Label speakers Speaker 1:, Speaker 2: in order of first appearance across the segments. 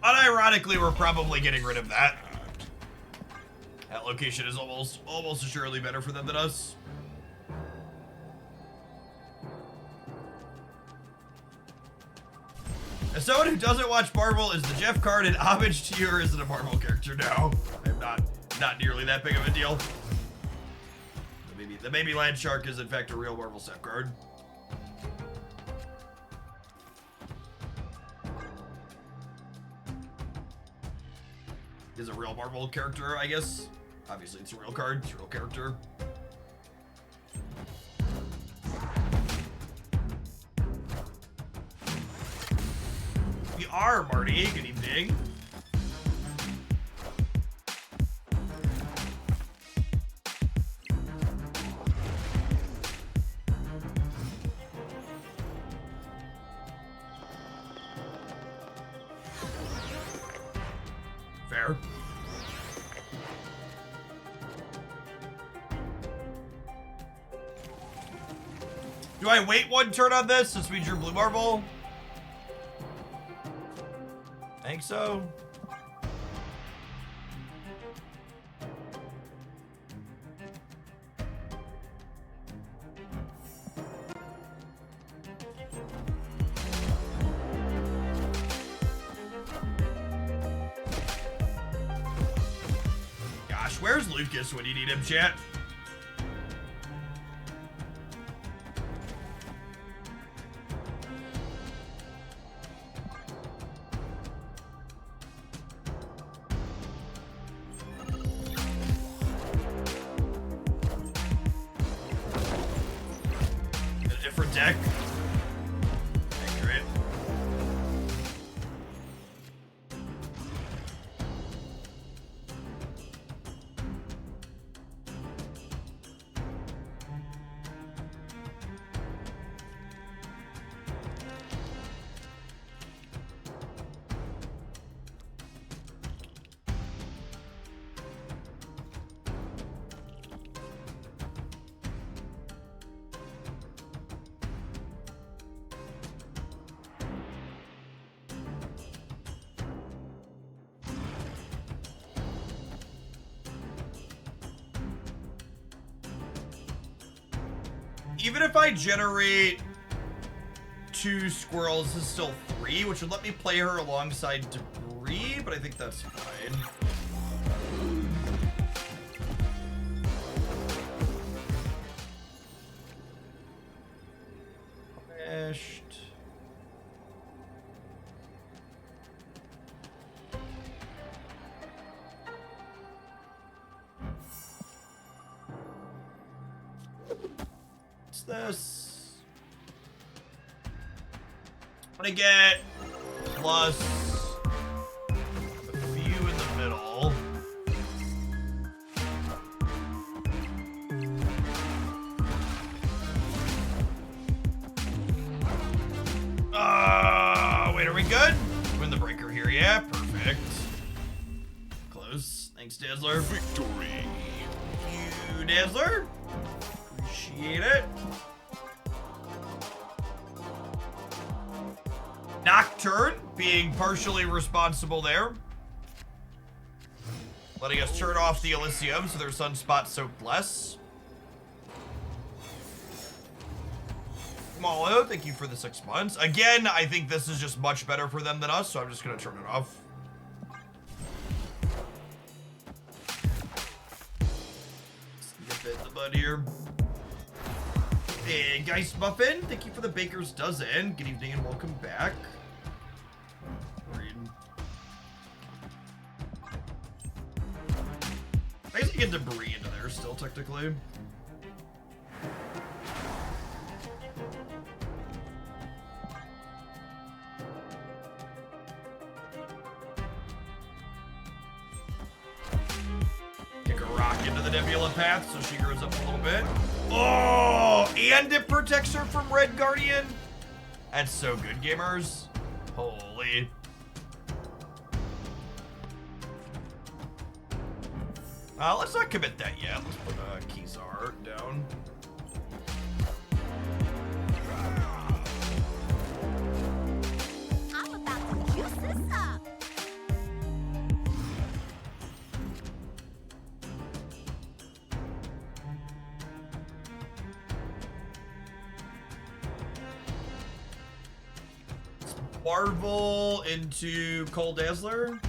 Speaker 1: Unironically, we're probably getting rid of that. That location is almost assuredly better for them than us. As someone who doesn't watch Marvel, is the Jeff card an homage to you, or is it a Marvel character? No, I'm not nearly that big of a deal. The baby land shark is in fact a real Marvel set card. Is a real Marvel character, I guess. Obviously, it's a real card. It's a real character. We are, Marty. Good evening. Fair. Do I wait one turn on this since we drew blue Marvel? I think so. Gosh, where's Lucas when you need him, chat? Deck. Accurate. Even if I generate 2 squirrels, this is still 3, which would let me play her alongside debris, but I think that's fine. Finished. This. I'm gonna get plus a few in the middle. Wait, are we good? We're in the breaker here, yeah, perfect. Close. Thanks, Dazzler. Victory. Thank you, Dazzler. Appreciate it. Nocturne being partially responsible there. Letting us turn off the Elysium so their sunspot soaked less. Malo, thank you for the 6 months. Again, I think this is just much better for them than us, so I'm just gonna turn it off. Nip it in the bud here. Hey, Geist Muffin, thank you for the baker's dozen. Good evening and welcome back. I guess I get debris into there still, technically. Kick a rock into the Nebula path so she grows up a little bit. Oh, and it protects her from Red Guardian. That's so good, gamers. Holy. Let's not commit that yet. Let's put Ka-Zar down.
Speaker 2: I'm about to juice this up.
Speaker 1: Marvel into Cole Dazzler.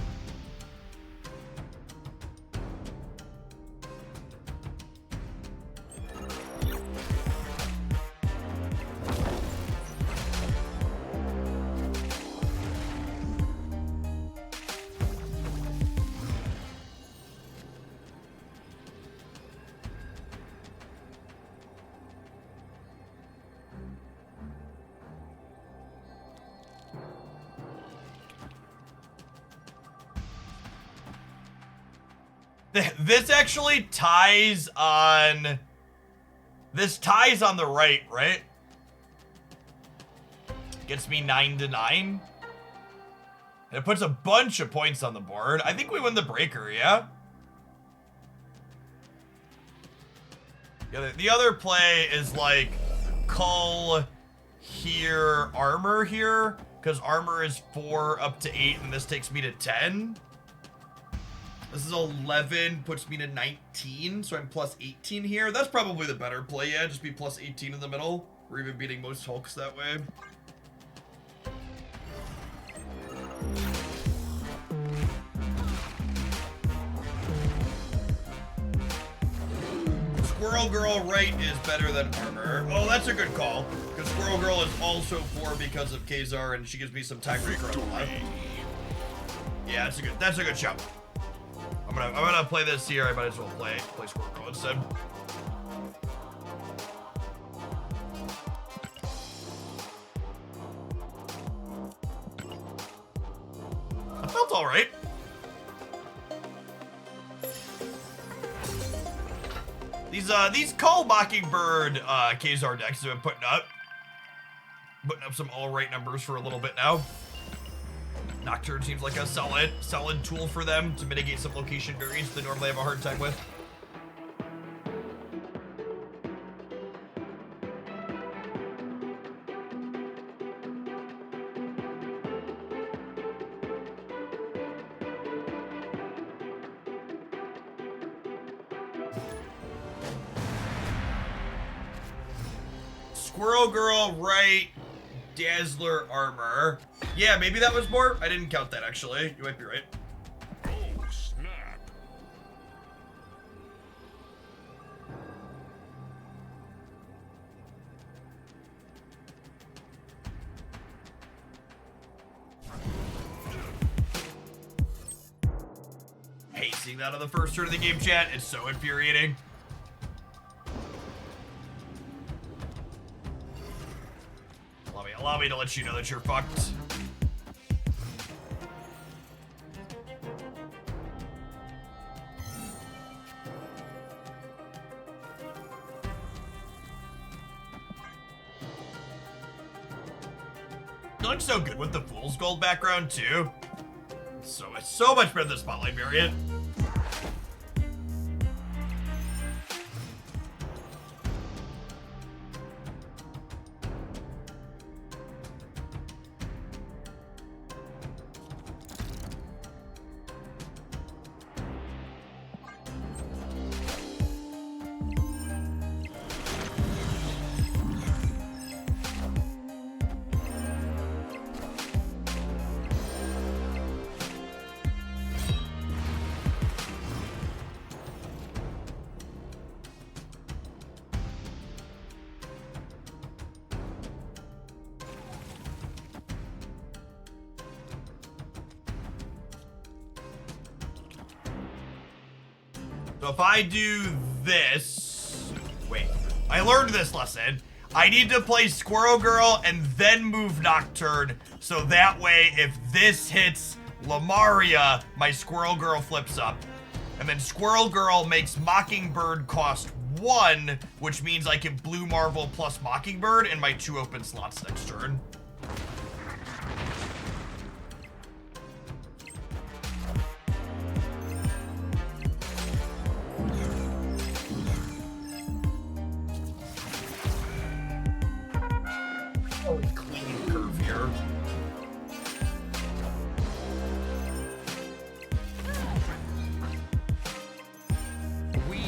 Speaker 1: This actually ties on... This ties on the right? Gets me 9-9. And it puts a bunch of points on the board. I think we win the breaker, yeah? The other play is like Cull here, armor here. Because armor is 4 up to 8, and this takes me to 10. This is 11, puts me to 19, so I'm plus 18 here. That's probably the better play, yeah, just be plus 18 in the middle. We're even beating most Hulks that way. Squirrel Girl right is better than armor. Oh, that's a good call, because Squirrel Girl is also 4 because of Ka-Zar, and she gives me some tiebreaker on the left. Yeah, that's a good shout. I'm gonna play this here. I might as well play Squirrel Girl instead. That felt all right. These Cull Mockingbird Ka-Zar decks have been putting up some all right numbers for a little bit now. Nocturne seems like a solid tool for them to mitigate some location variance they normally have a hard time with. Squirrel Girl, right. Dazzler, armor. Yeah, maybe that was more. I didn't count that, actually. You might be right.
Speaker 2: Oh, snap.
Speaker 1: Hey, seeing that on the first turn of the game, chat, it's so infuriating. Allow me to let you know that you're fucked. You look so good with the Fool's Gold background, too. It's so much better than the Spotlight variant. So if I do this, wait, I learned this lesson. I need to play Squirrel Girl and then move Nocturne, so that way if this hits Lamaria, my Squirrel Girl flips up. And then Squirrel Girl makes Mockingbird cost 1, which means I can Blue Marvel plus Mockingbird in my 2 open slots next turn. Clean curve here.
Speaker 2: We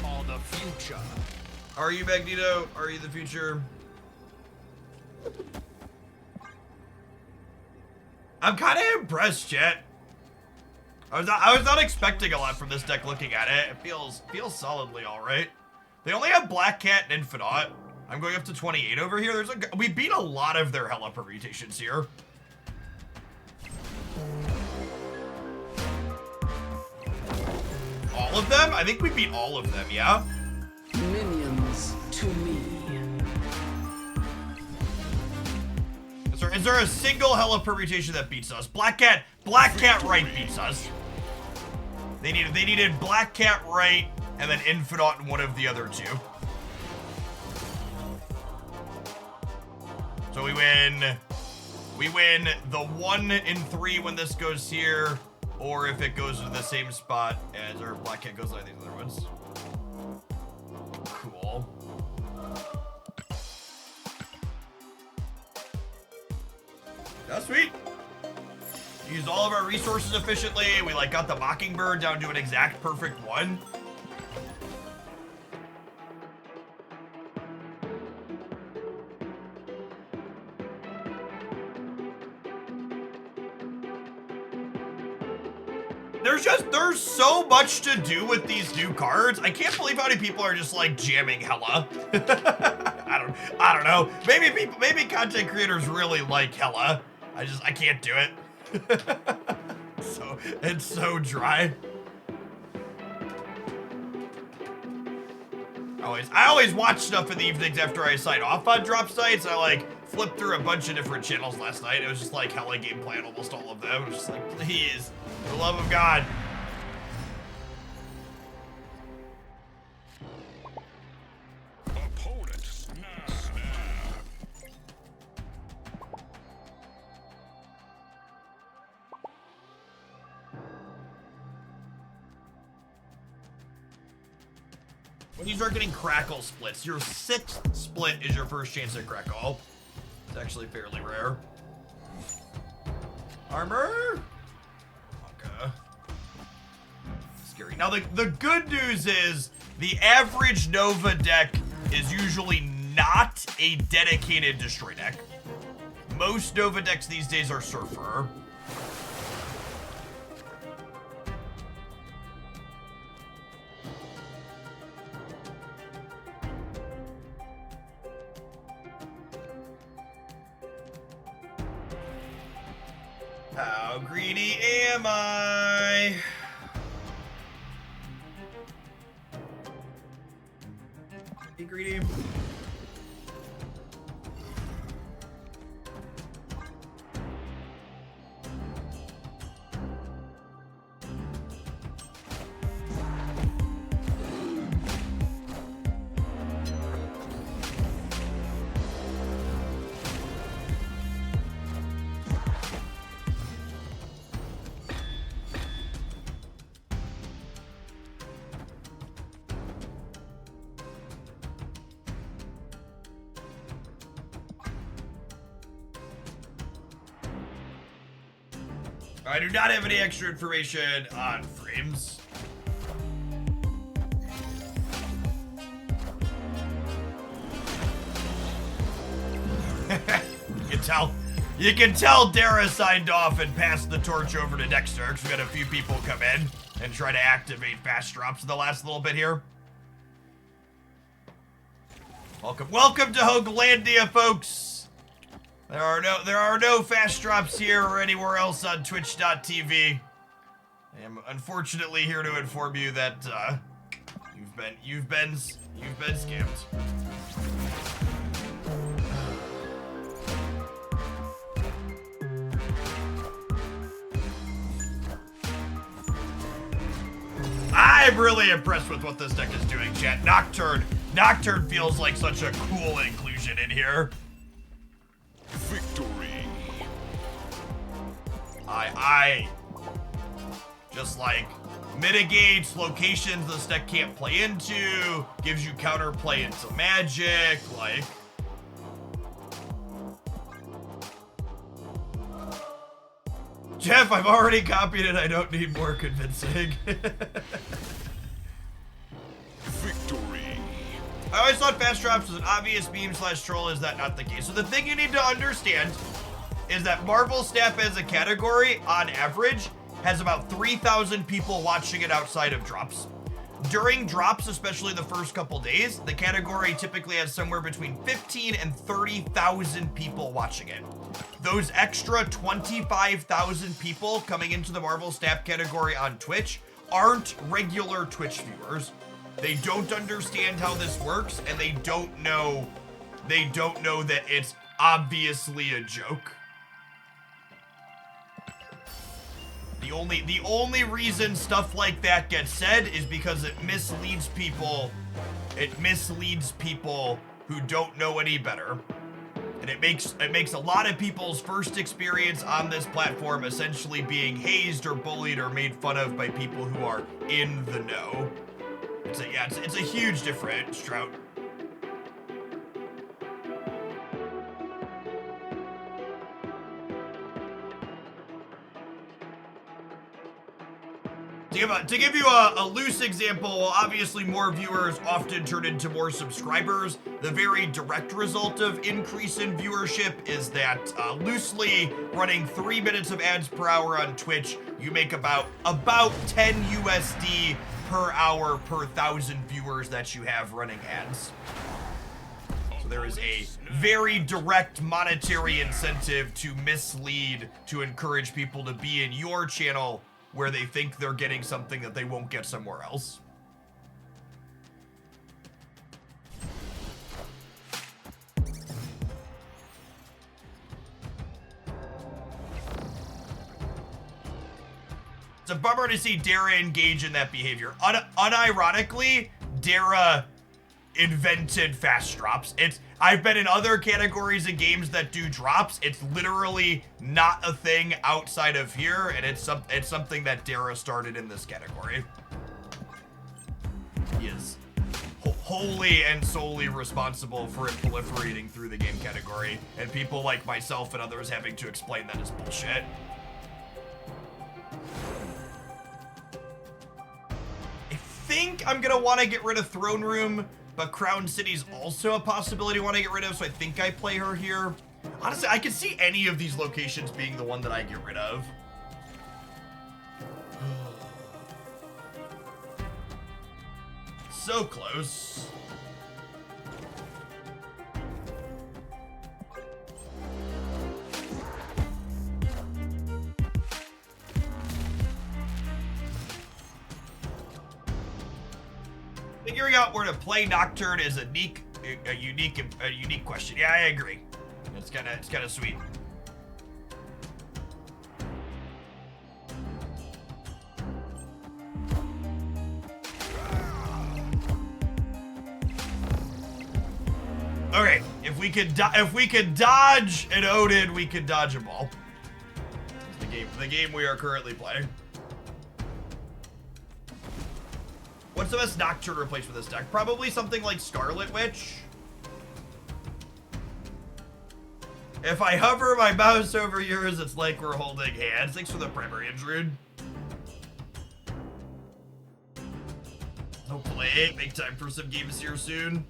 Speaker 2: are the future.
Speaker 1: Are you Magneto? Are you the future? I'm kind of impressed, chat. I was not expecting a lot from this deck looking at it. It feels solidly all right. They only have Black Cat and Infinite. I'm going up to 28 over here. We beat a lot of their Hella permutations here. All of them? I think we beat all of them, yeah?
Speaker 3: Minions to me.
Speaker 1: Is there a single Hella permutation that beats us? Black Cat right beats us. They needed Black Cat right and then Infinite and one of the other two. So we win the 1 in 3 when this goes here, or if it goes to the same spot as our Black Cat goes like these other ones. Cool. That's sweet. Used all of our resources efficiently. We like got the Mockingbird down to an exact perfect 1. There's so much to do with these new cards. I can't believe how many people are just like jamming Hella. I don't know. Maybe content creators really like Hella. I can't do it. So it's so dry. I always watch stuff in the evenings after I sign off on drop sites. I like flipped through a bunch of different channels last night. It was just like Hella gameplay on almost all of them. It was just like, please, for the love of God.
Speaker 2: Opponent snap.
Speaker 1: When you start getting crackle splits, your 6th split is your first chance at crackle. It's actually fairly rare. Armor? Okay. Scary. Now the good news is the average Nova deck is usually not a dedicated destroy deck. Most Nova decks these days are Surfer. How greedy am I? Be greedy. I do not have any extra information on frames. You can tell Dara signed off and passed the torch over to Dexter, because we had a few people come in and try to activate fast drops in the last little bit here. Welcome to Hoaglandia, folks. There are no fast drops here or anywhere else on Twitch.tv. I am unfortunately here to inform you that you've been scammed. I'm really impressed with what this deck is doing, chat. Nocturne feels like such a cool inclusion in here.
Speaker 2: Victory.
Speaker 1: I just like mitigates locations this deck can't play into, gives you counterplay into magic, like. Jeff, I've already copied it. I don't need more convincing.
Speaker 2: Victory.
Speaker 1: I always thought fast drops was an obvious meme/troll. Is that not the case? So the thing you need to understand is that Marvel Snap as a category, on average, has about 3,000 people watching it outside of drops. During drops, especially the first couple days, the category typically has somewhere between 15 and 30,000 people watching it. Those extra 25,000 people coming into the Marvel Snap category on Twitch aren't regular Twitch viewers. They don't understand how this works, and they don't know that it's obviously a joke. The only reason stuff like that gets said is because it misleads people. It misleads people who don't know any better. And it makes a lot of people's first experience on this platform essentially being hazed or bullied or made fun of by people who are in the know. It's a huge difference, Trout. To give you a loose example, while obviously more viewers often turn into more subscribers, the very direct result of increase in viewership is that loosely running 3 minutes of ads per hour on Twitch, you make about 10 USD per hour per 1,000 viewers that you have running ads. So there is a very direct monetary incentive to mislead, to encourage people to be in your channel where they think they're getting something that they won't get somewhere else. It's a bummer to see Dara engage in that behavior. Unironically, Dara invented fast drops. I've been in other categories of games that do drops. It's literally not a thing outside of here, and it's something that Dara started in this category. He is wholly and solely responsible for it proliferating through the game category, and people like myself and others having to explain that is bullshit. I think I'm gonna want to get rid of Throne Room, but Crown City's also a possibility I want to get rid of, so I think I play her here. Honestly, I could see any of these locations being the one that I get rid of. So close. Figuring out where to play Nocturne is a unique question. Yeah, I agree. It's kind of sweet. Okay, if we could dodge an Odin, we could dodge a ball. It's the game we are currently playing. What's the best Nocturne replace for this deck? Probably something like Scarlet Witch. If I hover my mouse over yours, it's like we're holding hands. Thanks for the primary injury. Hopefully, make time for some games here soon.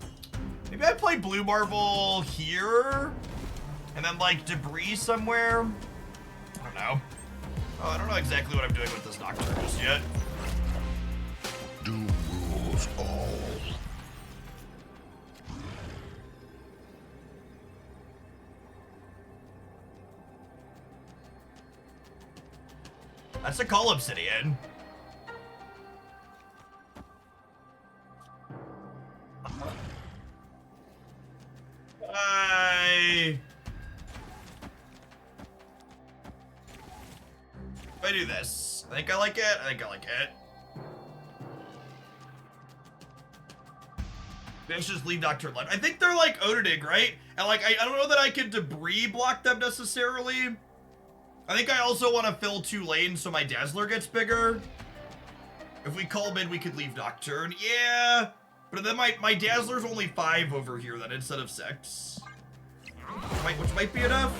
Speaker 1: Maybe I play Blue Marble here, and then like Debris somewhere. I don't know. Oh, I don't know exactly what I'm doing with this Nocturne just yet.
Speaker 2: Doom rules all.
Speaker 1: That's a Call Obsidian. If I do this, I think I like it. I think I like it. Let's just leave Nocturne left. I think they're like Odin, right? And like, I don't know that I can Debris block them necessarily. I think I also want to fill 2 lanes so my Dazzler gets bigger. If we call mid, we could leave Nocturne. Yeah, but then my Dazzler's only 5 over here then instead of 6. Which might be enough.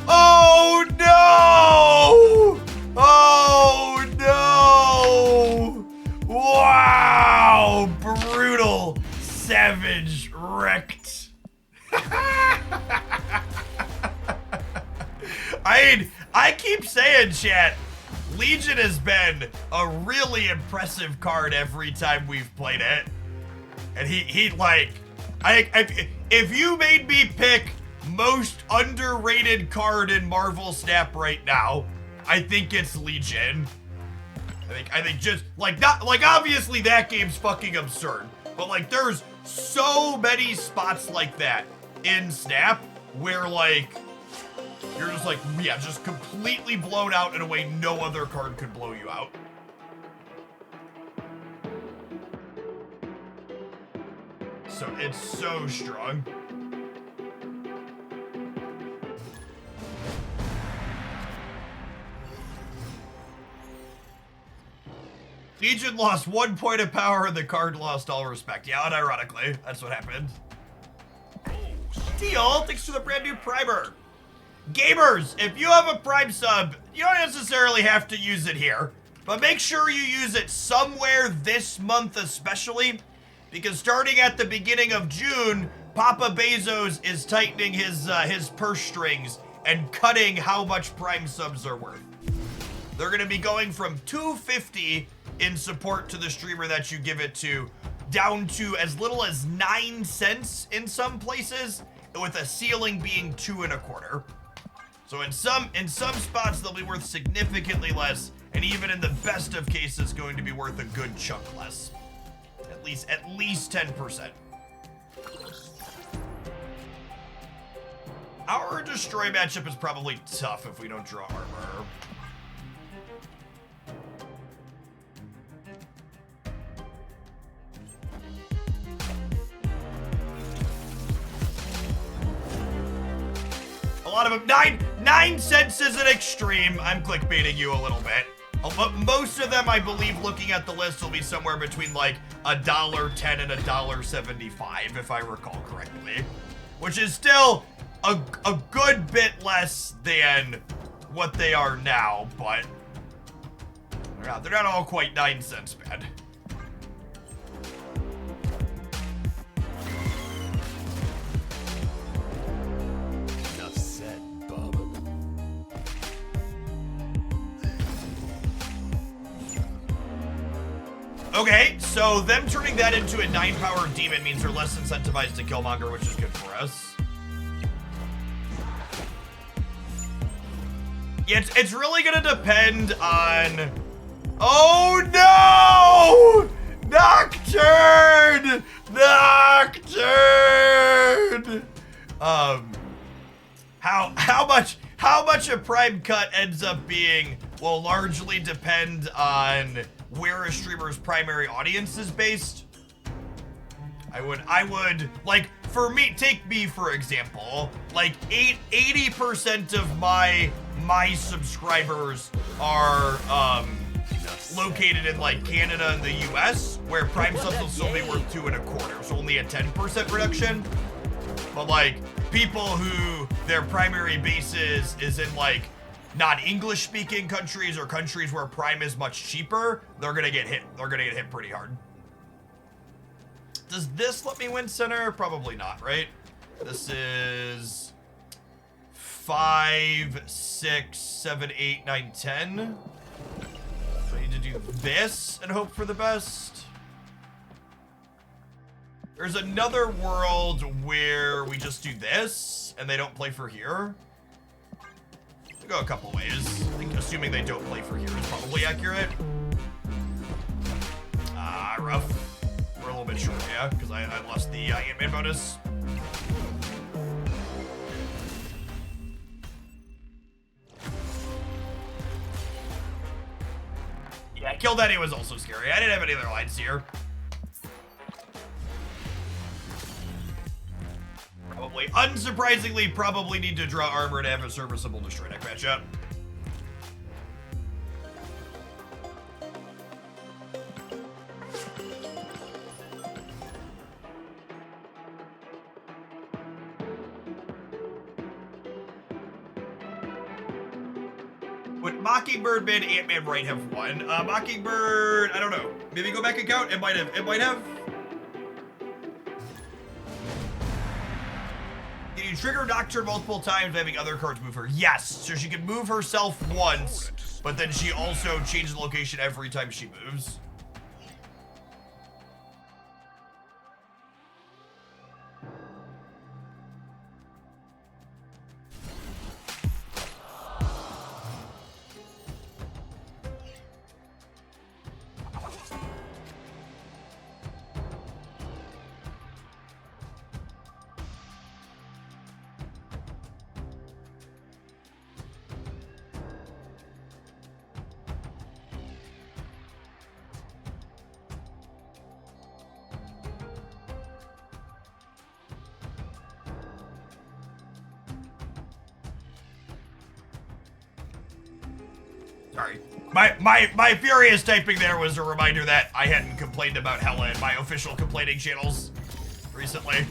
Speaker 1: Oh no! Oh Legion, chat. Legion has been a really impressive card every time we've played it. And he like, if you made me pick most underrated card in Marvel Snap right now, I think it's Legion. I think just like not like obviously that game's fucking absurd, but like there's so many spots like that in Snap where like you're just like, yeah, just completely blown out in a way no other card could blow you out. So it's so strong. Legion lost 1 point of power and the card lost all respect. Yeah, unironically, that's what happened. Deal, thanks for the brand new primer. Gamers, if you have a Prime sub, you don't necessarily have to use it here, but make sure you use it somewhere this month especially, because starting at the beginning of June, Papa Bezos is tightening his purse strings and cutting how much Prime subs are worth. They're gonna be going from $2.50 in support to the streamer that you give it to, down to as little as 9 cents in some places, with a ceiling being 2.25. So in some spots they'll be worth significantly less, and even in the best of cases going to be worth a good chunk less. At least 10%. Our destroy matchup is probably tough if we don't draw armor. A lot of them. 9 cents is an extreme. I'm clickbaiting you a little bit. But most of them, I believe, looking at the list, will be somewhere between like $1.10 and $1.75, if I recall correctly. Which is still a good bit less than what they are now, but they're not all quite 9 cents bad. Okay, so them turning that into a 9-power demon means they're less incentivized to Killmonger, which is good for us. Yeah, it's really gonna depend on... Oh no! Nocturne! Nocturne! How much a Prime cut ends up being will largely depend on where a streamer's primary audience is based. I would like, for me, take me for example, like 80% of my subscribers are located in like Canada and the US, where Prime subs will still be worth 2.25, so only a 10% reduction. But like people who their primary base is in like non-English speaking countries or countries where Prime is much cheaper, they're gonna get hit. They're gonna get hit pretty hard. Does this let me win center? Probably not, right? This is 5, 6, 7, 8, 9, 10. So I need to do this and hope for the best. There's another world where we just do this and they don't play for here. We go a couple ways. I think assuming they don't play for here is probably accurate. Rough. We're a little bit short, yeah, because I lost the Ant-Man bonus. Yeah, Kill Daddy was also scary. I didn't have any other lines here. Probably, unsurprisingly, probably need to draw armor to have a serviceable destroy deck matchup. Would Mockingbird, Mid, Ant-Man, Right have won? Mockingbird, I don't know. Maybe go back and count. It might have. It might have. you trigger Nocturne multiple times by having other cards move her? Yes, so she can move herself once, but then she also changes the location every time she moves. Sorry. My furious typing there was a reminder that I hadn't complained about Hella in my official complaining channels recently.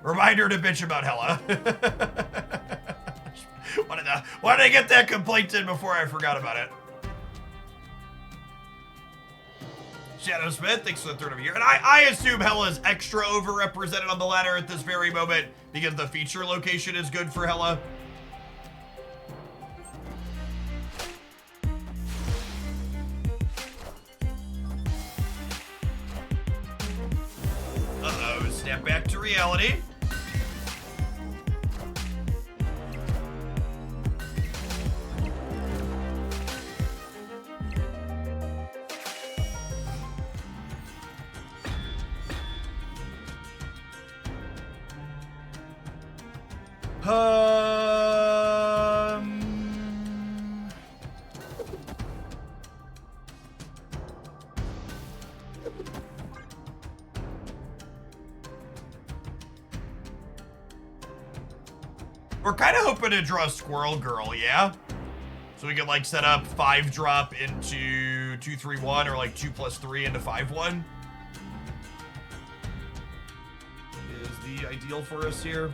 Speaker 1: Reminder to bitch about Hella. wanted to get that complaint in before I forgot about it. Shadow Smith, thanks for the third of a year. And I assume Hella is extra overrepresented on the ladder at this very moment because the feature location is good for Hella. Uh-oh, snap back to reality. We're kind of hoping to draw Squirrel Girl, yeah? So we could like set up 5-drop into 2/3/1 or like 2+3 into 5/1. Is the ideal for us here.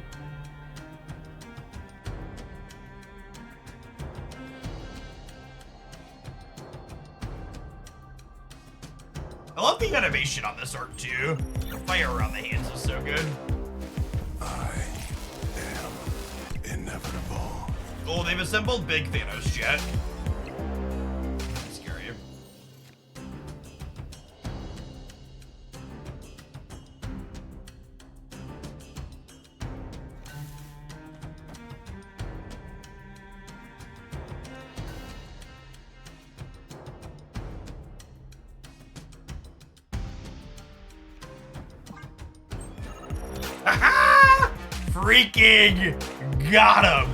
Speaker 1: I love the animation on this art too. The fire around the hands is so good.
Speaker 2: I am inevitable.
Speaker 1: Oh, they've assembled Big Thanos jet. Scary. Ha-ha! Freaking got him.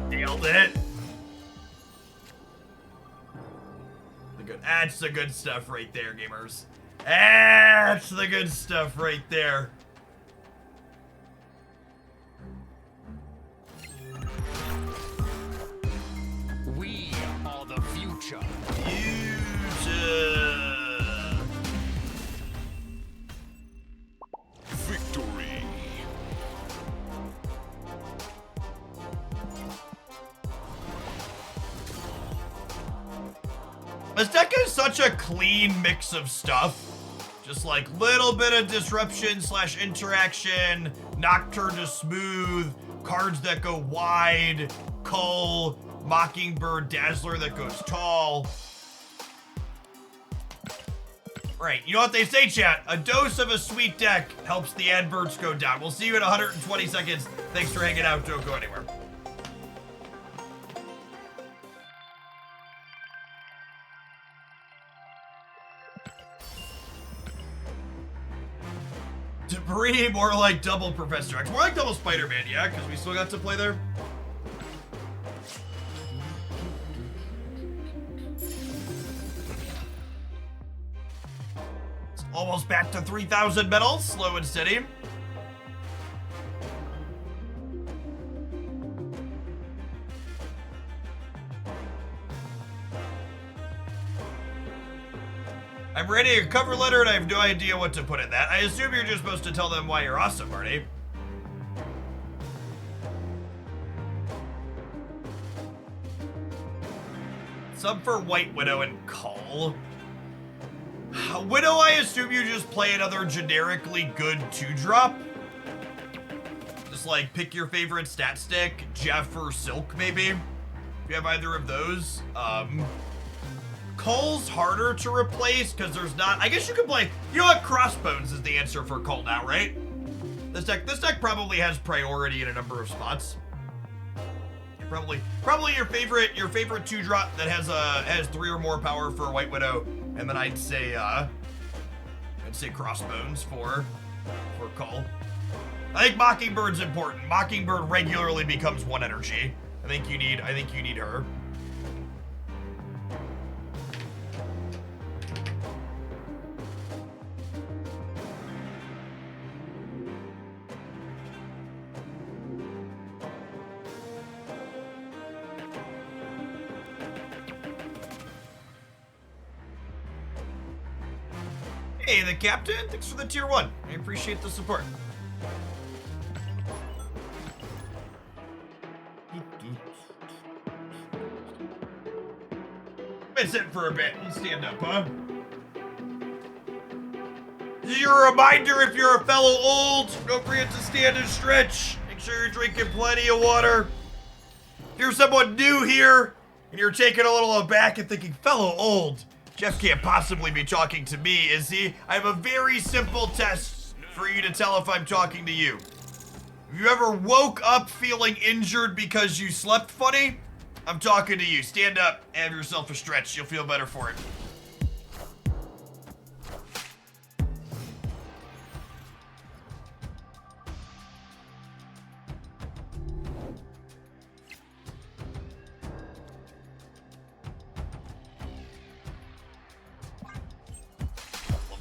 Speaker 1: Nailed it. That's the good stuff right there, gamers. That's the good stuff right there.
Speaker 4: We are the future.
Speaker 1: Future.
Speaker 2: Victory.
Speaker 1: This deck is such a clean mix of stuff. Just like little bit of disruption / interaction, Nocturne to smooth, cards that go wide, Cull, Mockingbird, Dazzler that goes tall. Right, you know what they say, chat? A dose of a sweet deck helps the adverts go down. We'll see you in 120 seconds. Thanks for hanging out. Don't go anywhere. Debris, more like double Professor X. More like double Spider-Man, yeah? Because we still got to play there. It's almost back to 3,000 medals, slow and steady. I'm writing a cover letter and I have no idea what to put in that. I assume you're just supposed to tell them why you're awesome, Marty. Sub for White Widow and Cull. Widow, I assume you just play another generically good 2-drop. Just like pick your favorite stat stick, Jeff or Silk maybe. If you have either of those. Cull's harder to replace because there's not, I guess you could play, you know what, Crossbones is the answer for Cull now, right? This deck probably has priority in a number of spots. Probably your favorite 2-drop that has 3 or more power for White Widow, and then I'd say Crossbones for Cull. I think Mockingbird's important. Mockingbird regularly becomes 1 energy. I think you need her. Hey, the captain. Thanks for the tier 1. I appreciate the support. Been sitting for a bit. Let's stand up, huh? This is your reminder, if you're a fellow old, don't forget to stand and stretch. Make sure you're drinking plenty of water. If you're someone new here, and you're taken a little aback and thinking, fellow old, Jeff can't possibly be talking to me, is he? I have a very simple test for you to tell if I'm talking to you. If you ever woke up feeling injured because you slept funny, I'm talking to you. Stand up, have yourself a stretch. You'll feel better for it.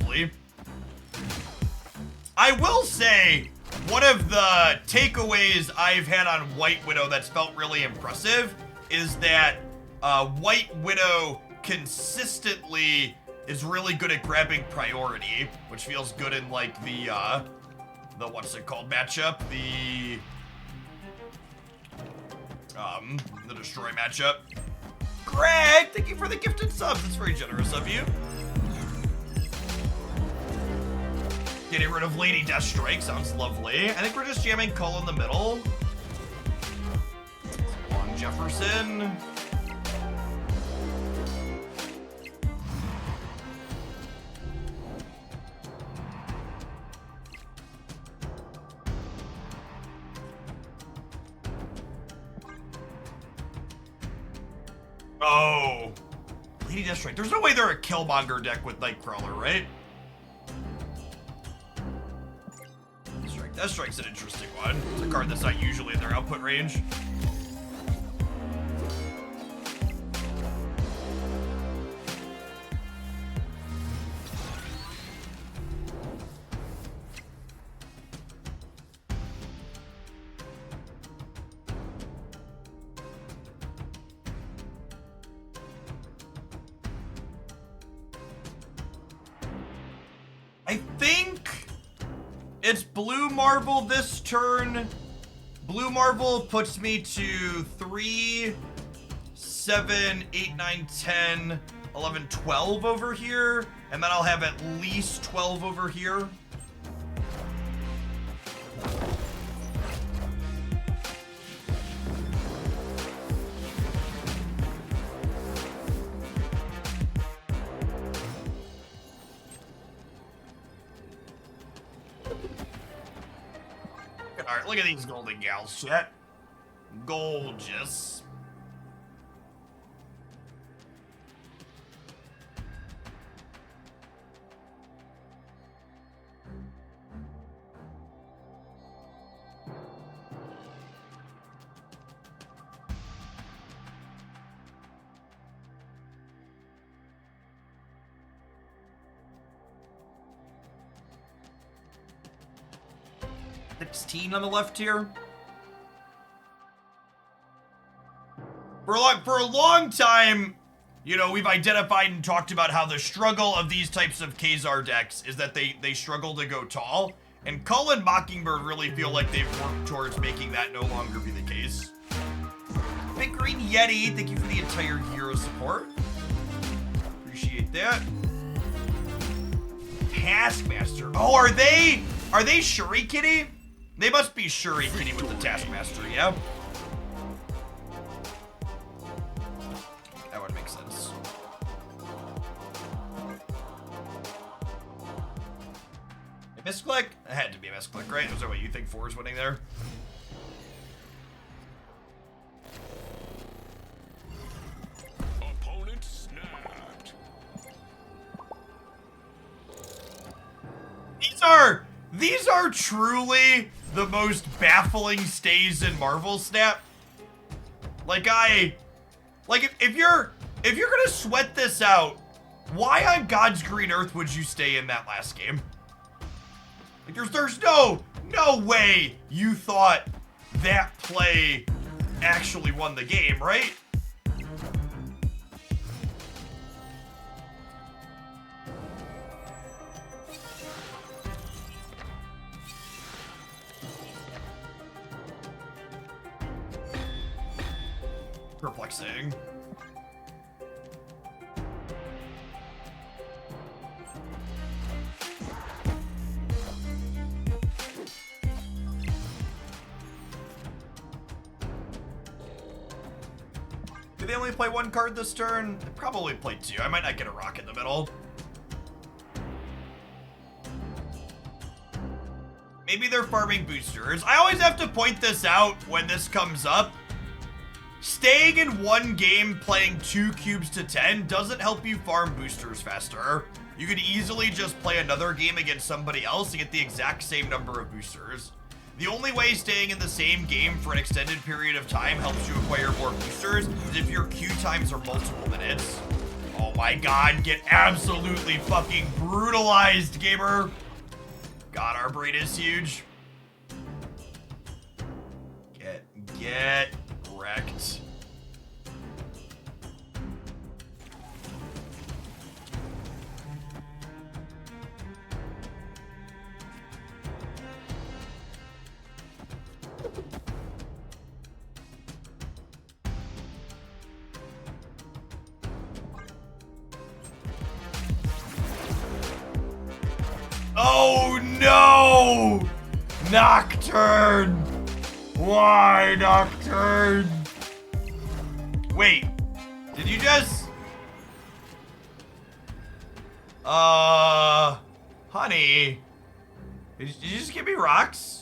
Speaker 1: Lovely. I will say, one of the takeaways I've had on White Widow that's felt really impressive is that White Widow consistently is really good at grabbing priority, which feels good in like the what's it called matchup, the destroy matchup. Greg, thank you for the gifted subs. That's very generous of you. Getting rid of Lady Deathstrike sounds lovely. I think we're just jamming Cull in the middle. On Jefferson. Oh. Lady Deathstrike. There's no way they're a Killmonger deck with Nightcrawler, right? Deathstrike's an interesting one. It's a card that's not usually in their output range. I think it's Blue Marvel this turn. Blue Marvel puts me to 3, 7, 8, 9, 10, 11, 12 over here. And then I'll have at least 12 over here. Alright, look at these golden gals, chat. Gorgeous. On the left here. For a long time, you know, we've identified and talked about how the struggle of these types of Ka-Zar decks is that they struggle to go tall, and Cull and Mockingbird really feel like they've worked towards making that no longer be the case. Big Green Yeti, thank you for the entire hero support. Appreciate that. Taskmaster. Oh, are they Shuri Kitty? They must be Shuri Kitty with the Taskmaster, yeah? That would make sense. A misclick? It had to be a misclick, right? Is that what you think 4 is winning there?
Speaker 2: Opponent snapped.
Speaker 1: These are truly the most baffling stays in Marvel Snap. Like if you're gonna sweat this out, why on God's green earth would you stay in that last game? Like there's no way you thought that play actually won the game, right? Perplexing. Do they only play 1 card this turn? They probably play 2. I might not get a rock in the middle. Maybe they're farming boosters. I always have to point this out when this comes up. Staying in 1 game playing 2 cubes to 10 doesn't help you farm boosters faster. You could easily just play another game against somebody else and get the exact same number of boosters. The only way staying in the same game for an extended period of time helps you acquire more boosters is if your queue times are multiple minutes. Oh my god, get absolutely fucking brutalized, gamer. God, our brain is huge. Get wrecked. Oh no! Nocturne! Why Nocturne? Wait, did you just... honey, did you just give me rocks?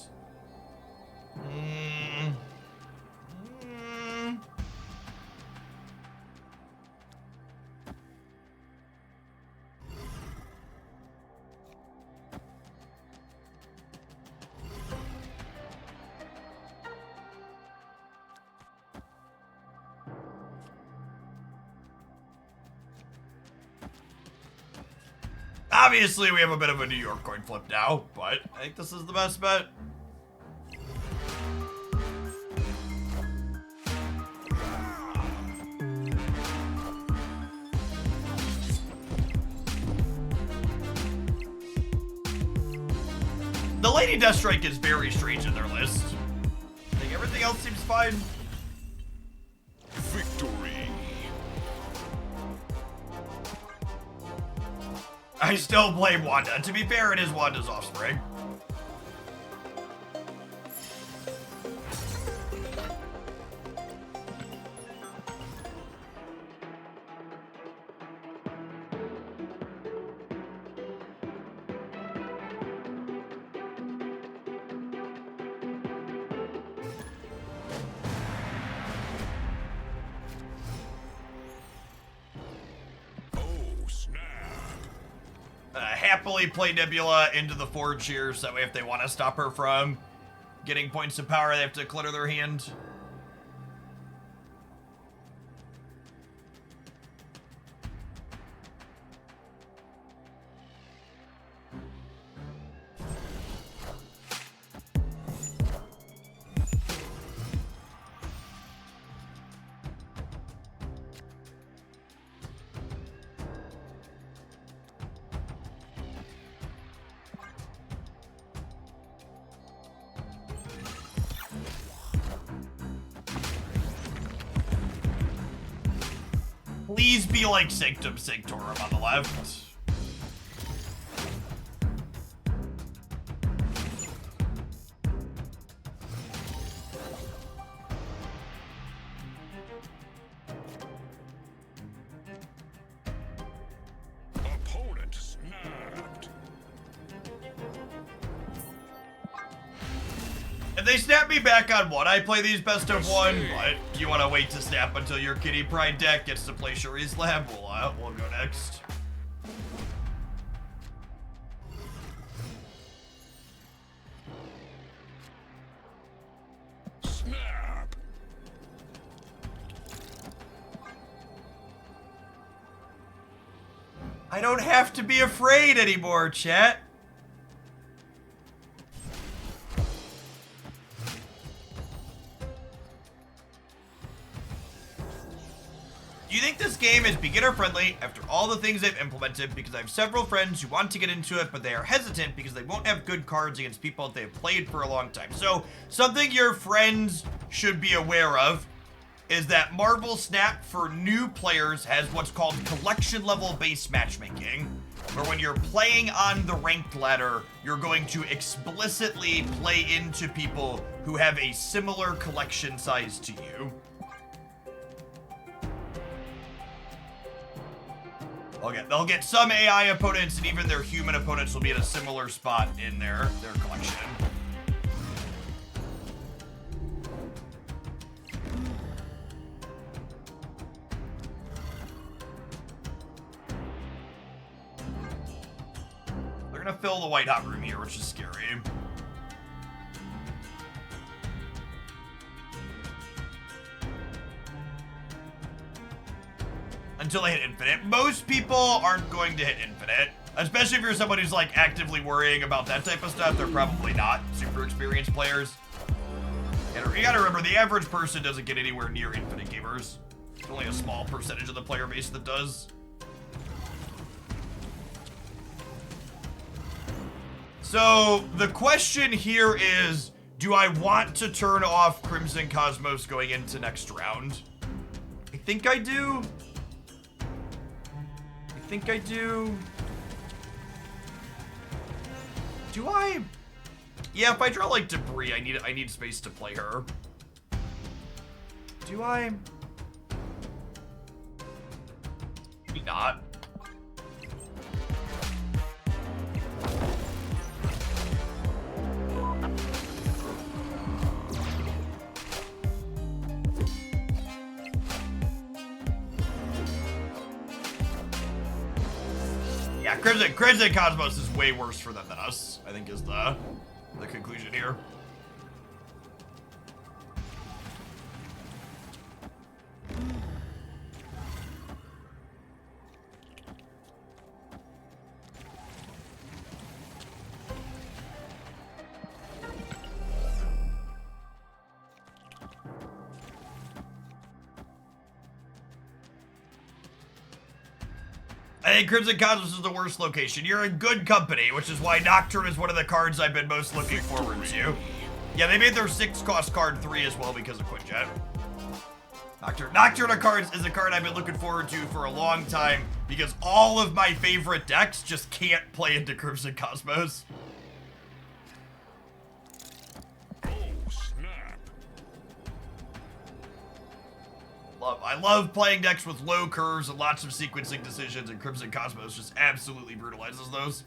Speaker 1: Obviously, we have a bit of a New York coin flip now, but I think this is the best bet. The Lady Deathstrike is very strange in their list. I think everything else seems fine.
Speaker 2: Victory.
Speaker 1: I still blame Wanda. To be fair, it is Wanda's offspring. Happily play Nebula into the Forge here, so that way if they want to stop her from getting points of power, they have to clutter their hand. Please be like Sanctum Sanctorum on the left.
Speaker 2: Opponent snapped.
Speaker 1: If they snap me back on one, I play these best of one, but you want to wait to snap until your Kitty Pride deck gets to play Shuri's Lab, we'll go next.
Speaker 2: Snap.
Speaker 1: I don't have to be afraid anymore, chat. Do you think this game is beginner friendly after all the things they've implemented? Because I have several friends who want to get into it, but they are hesitant because they won't have good cards against people that they've played for a long time. So something your friends should be aware of is that Marvel Snap for new players has what's called collection level base matchmaking, where when you're playing on the ranked ladder, you're going to explicitly play into people who have a similar collection size to you. They'll get some AI opponents, and even their human opponents will be at a similar spot in their collection. They're gonna fill the white hot room here, which is scary. Until they hit infinite. Most people aren't going to hit infinite, especially if you're someone who's like actively worrying about that type of stuff. They're probably not super experienced players. And you gotta remember, the average person doesn't get anywhere near infinite gamers. It's only a small percentage of the player base that does. So the question here is, do I want to turn off Crimson Cosmos going into next round? I think I do. I think I do. Do I? Yeah, if I draw like debris, I need space to play her. Do I? Maybe not. Yeah, Crimson Cosmos is way worse for them than us, I think is the conclusion here. I think Crimson Cosmos is the worst location. You're in good company, which is why Nocturne is one of the cards I've been most looking forward to. Yeah, they made their 6-cost card 3 as well because of Quinjet. Nocturne cards is a card I've been looking forward to for a long time because all of my favorite decks just can't play into Crimson Cosmos.
Speaker 2: Oh, snap.
Speaker 1: I love playing decks with low curves and lots of sequencing decisions, and Crimson Cosmos just absolutely brutalizes those.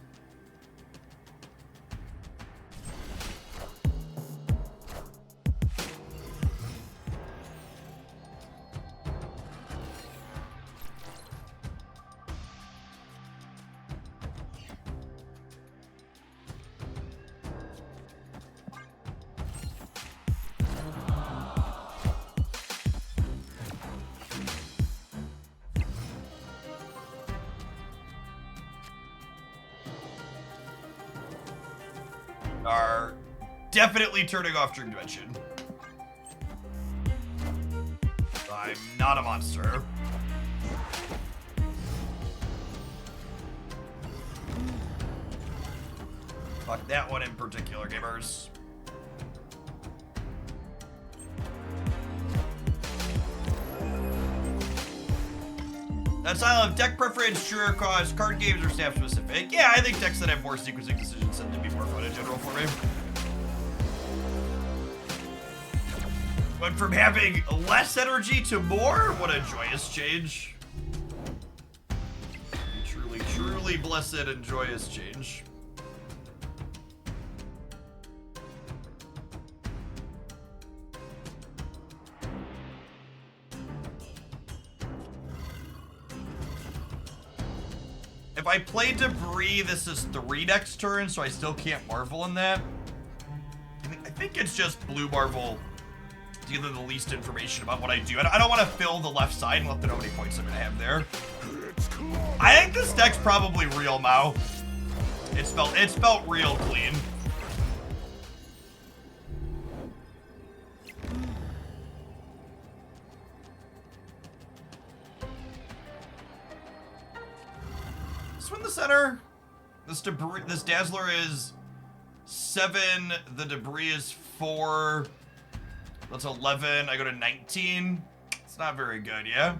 Speaker 1: Are definitely turning off Dream Dimension. I'm not a monster. Fuck that one in particular, gamers. That's I love deck preference, true or cause, card games or staff specific. Yeah, I think decks that have more sequencing decisions tend to be more fun in general for me. Went from having less energy to more? What a joyous change. Truly, truly blessed and joyous change. If I play Debris, this is 3 next turn, so I still can't Marvel in that. I think it's just Blue Marvel to give them the least information about what I do. I don't want to fill the left side and let them know how many points I'm going to have there. I think this deck's probably real, Mao. It's felt real clean. In the center. This Dazzler is 7. The Debris is 4. That's 11. I go to 19. It's not very good, yeah?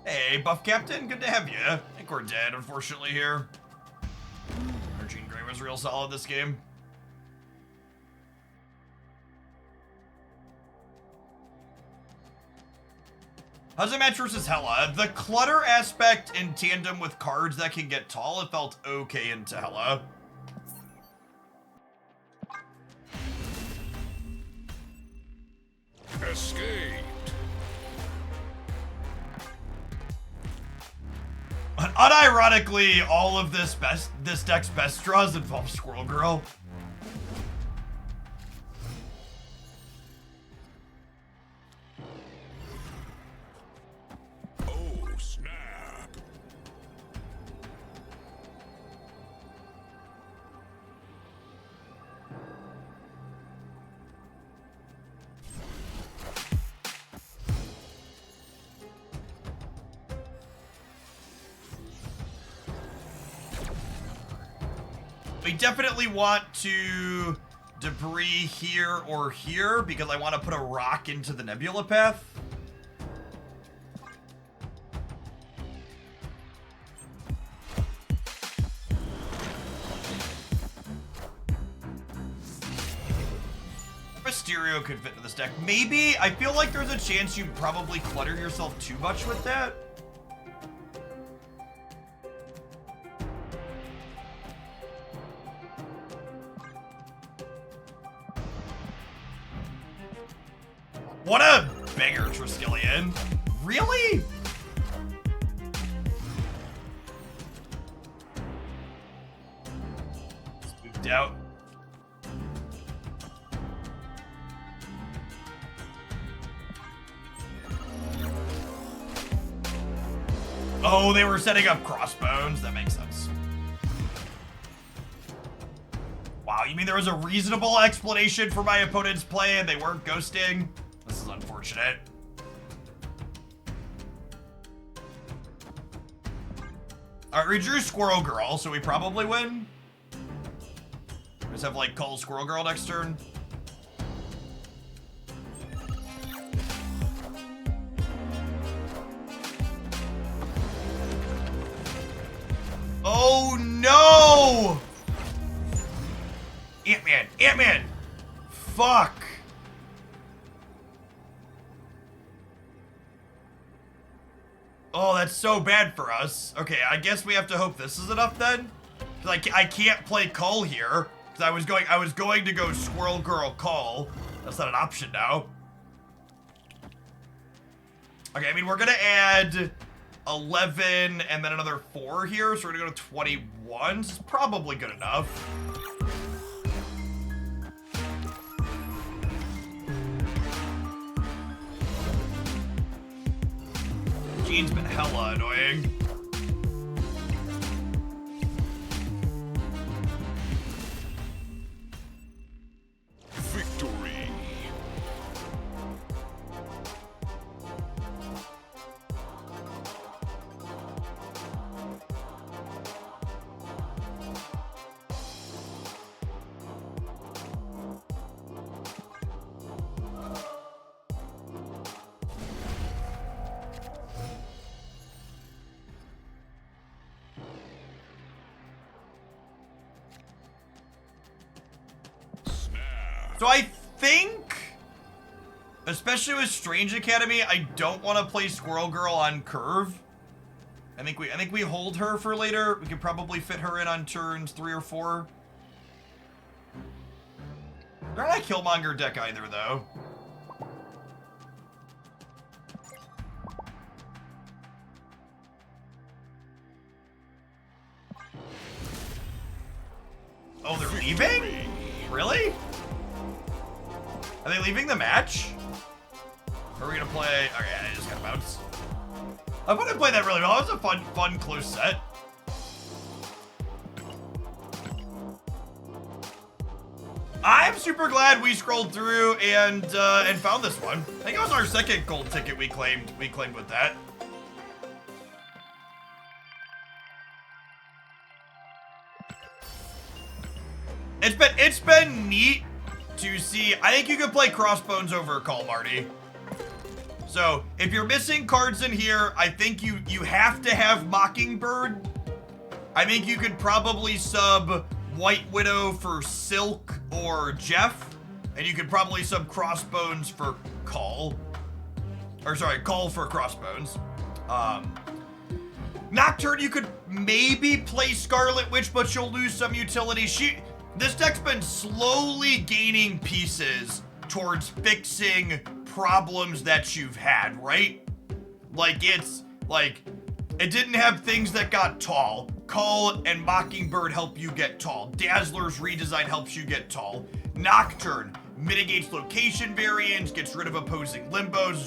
Speaker 1: Hey, Buff Captain. Good to have you. I think we're dead, unfortunately, here. Argene Gray was real solid this game. How's it match versus Hela? The clutter aspect in tandem with cards that can get tall, it felt okay into Hela.
Speaker 2: Escaped.
Speaker 1: Unironically, all of this deck's best draws involve Squirrel Girl. We definitely want to Debris here or here because I want to put a rock into the Nebula path. Mysterio could fit into this deck. Maybe. I feel like there's a chance you probably clutter yourself too much with that. What a banger, Triskelion. Really? Spooked out. Oh, they were setting up crossbones. That makes sense. Wow, you mean there was a reasonable explanation for my opponent's play and they weren't ghosting? This is unfortunate. Alright, we drew Squirrel Girl, so we probably win. We just have, like, call Squirrel Girl next turn. Oh, no! Ant-Man! Ant-Man! Fuck! Oh, that's so bad for us. Okay, I guess we have to hope this is enough then. Cause I can't play Cull here. Cause I was going to go Squirrel Girl Cull. That's not an option now. Okay, I mean we're gonna add 11 and then another 4 here, so we're gonna go to 21. This is probably good enough. Gene's been hella annoying.
Speaker 2: Victory.
Speaker 1: So I think, especially with Strange Academy, I don't want to play Squirrel Girl on curve. I think we hold her for later. We could probably fit her in on turns 3 or 4. They're not a Killmonger deck either, though. Oh, they're leaving? Really? Are they leaving the match? Or are we gonna play? Okay, I just gotta bounce. I want to play that really well. It was a fun, close set. I'm super glad we scrolled through and found this one. I think it was our second gold ticket we claimed with that. It's been neat to see. I think you could play Crossbones over Call Marty. So if you're missing cards in here, I think you have to have Mockingbird. I think you could probably sub White Widow for Silk or Jeff, and you could probably sub Crossbones for Call. Or sorry, Call for Crossbones. Nocturne, you could maybe play Scarlet Witch, but you'll lose some utility. This deck's been slowly gaining pieces towards fixing problems that you've had, right? Like, it didn't have things that got tall. Call and Mockingbird help you get tall. Dazzler's redesign helps you get tall. Nocturne mitigates location variance, gets rid of opposing limbos,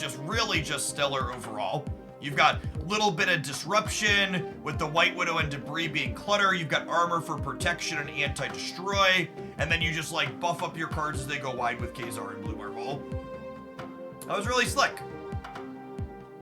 Speaker 1: just stellar overall. You've got a little bit of disruption with the White Widow and Debris being Clutter. You've got armor for protection and anti-destroy. And then you just like buff up your cards as they go wide with Ka-Zar and Blue Marble. That was really slick.